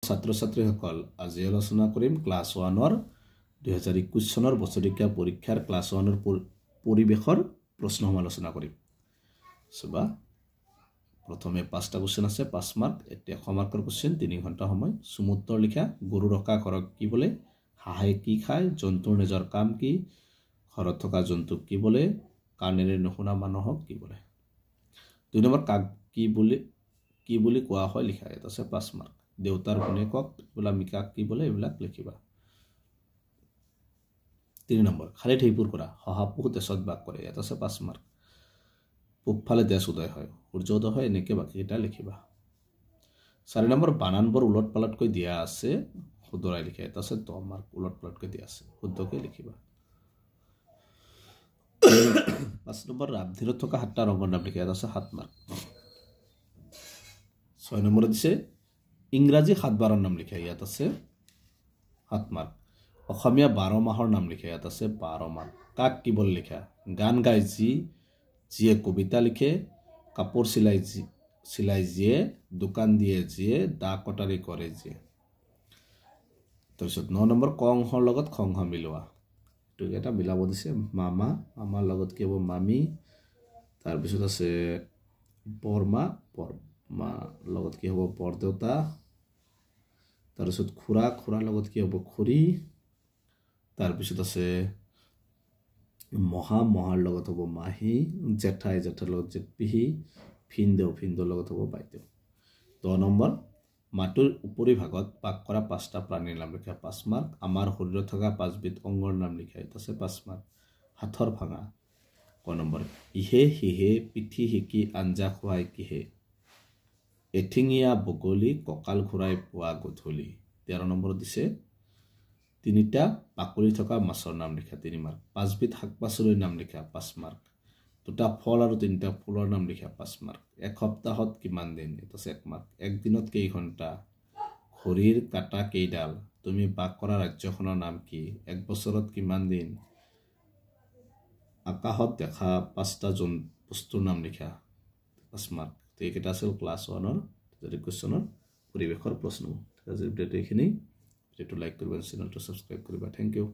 ছাত্ৰ ছাত্ৰীসকল আজি আলোচনা কৰিম ক্লাছ 1ৰ 2021 চনৰ বছৰীয়া পৰীক্ষাৰ ক্লাছ 1ৰ পৰিৱেশৰ প্ৰশ্ন সমালোচনা কৰিম সবা প্ৰথমে 5টা কোশ্চেন আছে 5 মাৰ্ক এতিয়া মাৰ্কৰ কোশ্চেন 3 ঘণ্টা সময় সমুত্তৰ লিখা গৰু ৰখা ঘৰক কি বলে হাঁহে কি খায় জন্তুৰ নিজৰ কাম কি ঘৰত থকা জন্তুক কি বলে কাণেৰে নুশুনা মানুহক কি বলে 2 নম্বৰ কাক কি বুলি কোৱা হয় লিখা এটা আছে 5 মাৰ্ক দেউতাৰ গুণেকক বলা মিকাক কি বলে এইবিলাক লিখিবা 3 নম্বৰ খালি ঠেইপুৰ কৰা হহাপু দেশত বাস কৰে এটা আছে 5 মাৰ্ক পূবফালে দেশ উদয় হয় সূৰ্য উদয় হয় এনেকৈ বাকিটা লিখিবা 4 নম্বৰ বানানবোৰ উলট পালটকৈ দিয়া আছে শুদ্ধৰাই লিখা এটা আছে 10 মাৰ্ক উলট পালটকৈ দিয়া আছে শুদ্ধকৈ লিখিবা 5 নম্বৰ ৰামধীৰত থকা 7টা ৰঙৰ নাম লিখা এটা আছে 7 মাৰ্ক 6 নম্বৰত দিছে ইংৰাজী 7 বাৰৰ নাম লিখা ইয়াত আছে 7 মাৰ্ক অসমীয়া 12 মাহৰ নাম লিখা ইয়াত আছে 12 মাৰ্ক কাক কি বল লিখা গান গাই যিয়ে কবিতা লিখে কাপোৰ সিলাই যিয়ে দোকান দিয়ে যিয়ে দা কটাৰী কৰে যিয়ে তাৰপিছত 9 নম্বৰ কংহৰ লগত খংহ মিলোৱা তো এটা মিলাব দিছে মামা মামাৰ লগত কি হ'ব মামি তাৰপিছত আছে বৰমা লগত কি হ'ব বৰদেউতা তাৰপিছত খুৰাৰ লগত কি হ'ব খুৰী তাৰপিছত আছে মহাৰ লগত হ'ব মাহী জেঠাৰ লগত জেঠপিহি ভিনদেউৰ লগত হ'ব বাইদেউ 10 নম্বৰ মাটিৰ উপৰি ভাগত পাক কৰা 5টা প্ৰাণীৰ নাম লিখা 5 মাৰ্ক আমাৰ শৰীৰত থকা 5বিধ অংগৰ নাম লিখা এটা আছে 5 মাৰ্ক হাতৰ ভাঙা 9 নম্বৰ ইহে হিহে পিঠি হিকি আঞ্জা খুৱাই কিহে এঠিঙীয়া বগলী কঁকাল ঘূৰাই পোৱা গধূলি 13 নম্বৰ দিছে 3টা বাকলি থকা মাছৰ নাম লিখা 3 মাৰ্ক 5বিধ শাক-পাচলিৰ নাম লিখা 5 মাৰ্ক 2টা ফল আৰু 3টা ফুলৰ নাম লিখা 5 মাৰ্ক এক সপ্তাহত কিমান দিন এটা আছে 1 মাৰ্ক এক দিনত কেই ঘণ্টা ঘড়ীৰ কাঁটা কেইডাল তুমি বাস কৰা ৰাজ্যখনৰ নাম কি এক বছৰত কিমান দিন আকাশত দেখা 5টা বস্তুৰ নাম লিখা 5 মাৰ্ক এইকেইটা আছিল ক্লাছ 1ৰ 2021 চনৰ পৰিৱেশৰ প্ৰশ্ন আজি ভিডিঅ'টো এইখিনি ভিডিঅ'টো লাইক কৰিবা চেনেলটো সাবস্ক্ৰাইব কৰিবা থ্যাংক ইউ